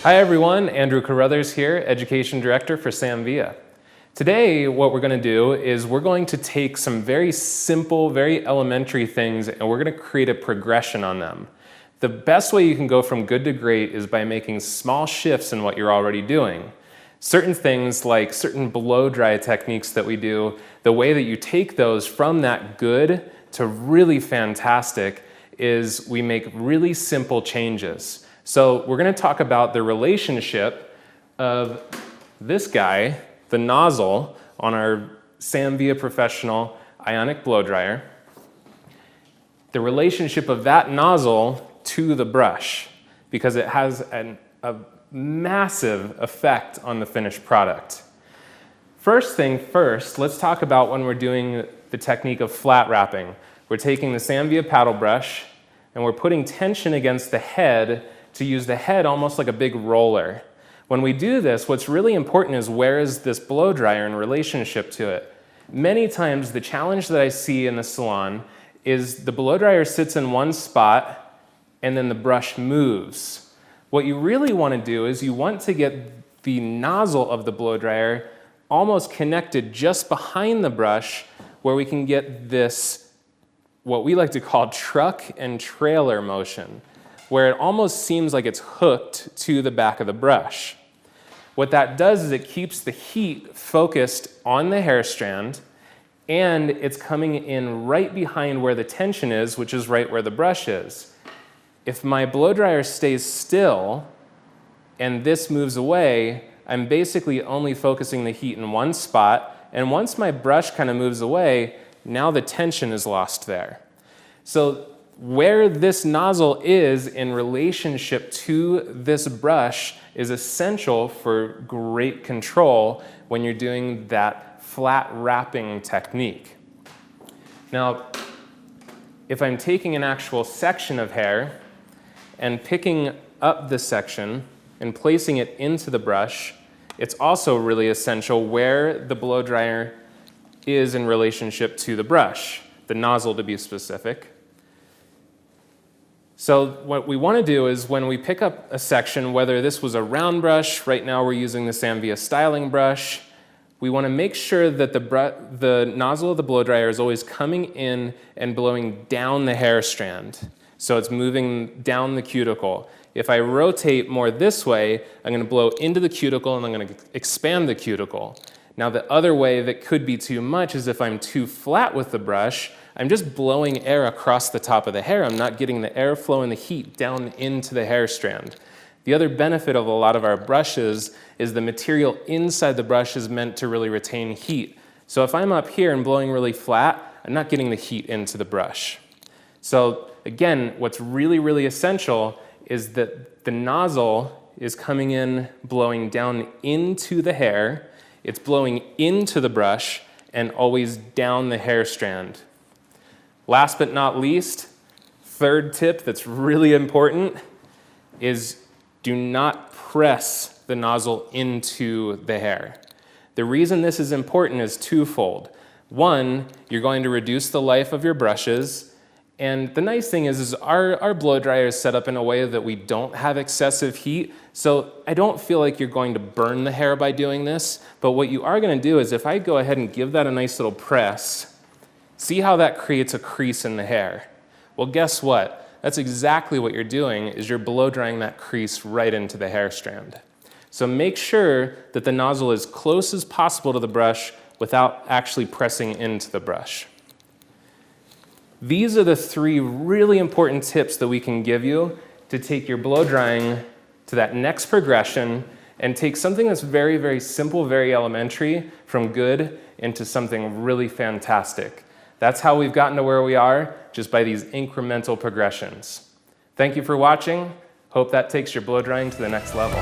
Hi everyone, Andrew Carruthers here, Education Director for Sam Villa. Today what we're going to do is we're going to take some very simple, very elementary things and we're going to create a progression on them. The best way you can go from good to great is by making small shifts in what you're already doing. Certain things like certain blow dry techniques that we do, the way that you take those from that good to really fantastic is we make really simple changes. So we're going to talk about the relationship of this guy, the nozzle, on our Sam Villa Professional Ionic Blow Dryer, the relationship of that nozzle to the brush, because it has a massive effect on the finished product. First thing first, let's talk about when we're doing the technique of flat wrapping. We're taking the Sam Villa paddle brush and we're putting tension against the head to use the head almost like a big roller. When we do this, what's really important is where is this blow dryer in relationship to it. Many times the challenge that I see in the salon is the blow dryer sits in one spot and then the brush moves. What you really want to do is you want to get the nozzle of the blow dryer almost connected just behind the brush where we can get this, what we like to call truck and trailer motion, where it almost seems like it's hooked to the back of the brush. What that does is it keeps the heat focused on the hair strand and it's coming in right behind where the tension is, which is right where the brush is. If my blow dryer stays still and this moves away, I'm basically only focusing the heat in one spot, and once my brush kind of moves away, now the tension is lost there. So where this nozzle is in relationship to this brush is essential for great control when you're doing that flat wrapping technique. Now, if I'm taking an actual section of hair and picking up this section and placing it into the brush, it's also really essential where the blow dryer is in relationship to the brush, the nozzle to be specific. So what we want to do is when we pick up a section, whether this was a round brush, right now we're using the Sam Villa styling brush, we want to make sure that the nozzle of the blow dryer is always coming in and blowing down the hair strand. So it's moving down the cuticle. If I rotate more this way, I'm going to blow into the cuticle and I'm going to expand the cuticle. Now the other way that could be too much is if I'm too flat with the brush, I'm just blowing air across the top of the hair. I'm not getting the airflow and the heat down into the hair strand. The other benefit of a lot of our brushes is the material inside the brush is meant to really retain heat. So if I'm up here and blowing really flat, I'm not getting the heat into the brush. So again, what's really, really essential is that the nozzle is coming in, blowing down into the hair. It's blowing into the brush and always down the hair strand. Last but not least, third tip that's really important is do not press the nozzle into the hair. The reason this is important is twofold. One, you're going to reduce the life of your brushes, and the nice thing is our blow dryer is set up in a way that we don't have excessive heat, so I don't feel like you're going to burn the hair by doing this, but what you are going to do is if I go ahead and give that a nice little press, see how that creates a crease in the hair? Well, guess what? That's exactly what you're doing, is you're blow drying that crease right into the hair strand. So make sure that the nozzle is close as possible to the brush without actually pressing into the brush. These are the three really important tips that we can give you to take your blow drying to that next progression and take something that's very, very simple, very elementary, from good into something really fantastic. That's how we've gotten to where we are, just by these incremental progressions. Thank you for watching. Hope that takes your blow drying to the next level.